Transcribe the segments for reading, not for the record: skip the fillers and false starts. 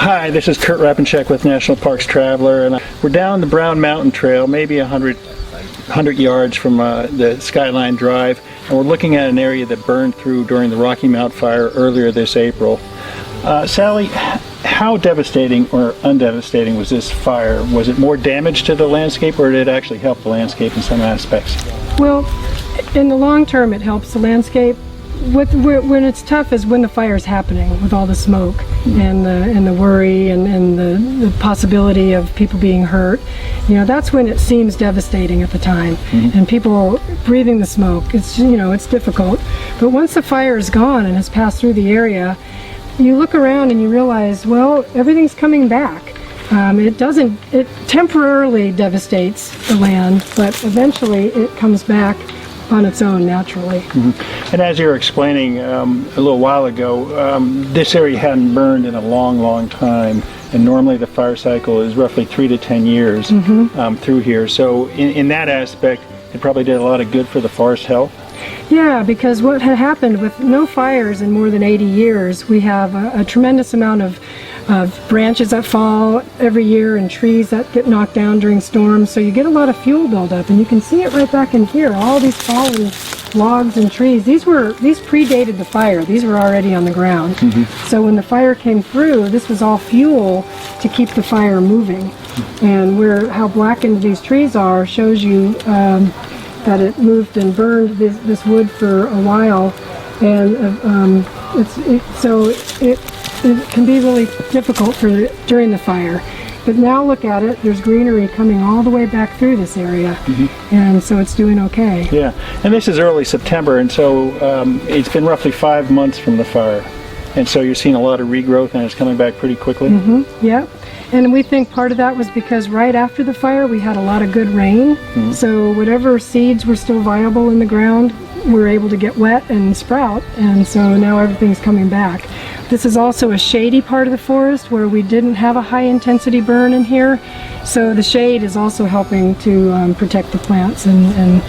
Hi, this is Kurt Rapinchek with National Parks Traveler, and we're down the Brown Mountain Trail, maybe 100 yards from the Skyline Drive, and we're looking at an area that burned through during the Rocky Mount fire earlier this April. Sally, how devastating or undevastating was this fire? Was it more damage to the landscape, or did it actually help the landscape in some aspects? Well, in the long term, it helps the landscape. When it's tough is when the fire's happening with all the smoke and the worry and the possibility of people being hurt. You know, that's when it seems devastating at the time. And people breathing the smoke, it's difficult. But once the fire is gone and has passed through the area, you look around and you realize, well, everything's coming back. It temporarily devastates the land, but eventually it comes back on its own naturally. And as you were explaining a little while ago, this area hadn't burned in a long time, and normally the fire cycle is roughly 3 to 10 years through here. So in that aspect, it probably did a lot of good for the forest health. Yeah, because what had happened with no fires in more than 80 years, we have a tremendous amount of branches that fall every year and trees that get knocked down during storms. So you get a lot of fuel buildup, and you can see it right back in here. All these fallen logs and trees. These predated the fire. These were already on the ground. So when the fire came through, this was all fuel to keep the fire moving. And how blackened these trees are shows you that it moved and burned this wood for a while, and it can be really difficult during the fire. But now look at it, there's greenery coming all the way back through this area, and so it's doing okay. Yeah, and this is early September, and so it's been roughly 5 months from the fire, and so you're seeing a lot of regrowth, and it's coming back pretty quickly. Yeah. And we think part of that was because right after the fire we had a lot of good rain, so whatever seeds were still viable in the ground were able to get wet and sprout, and so now everything's coming back. This is also a shady part of the forest where we didn't have a high intensity burn in here, so the shade is also helping to protect the plants, and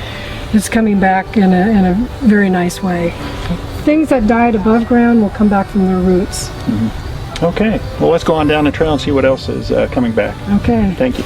it's coming back in a very nice way. Things that died above ground will come back from their roots. Okay, well, let's go on down the trail and see what else is coming back. Okay. Thank you.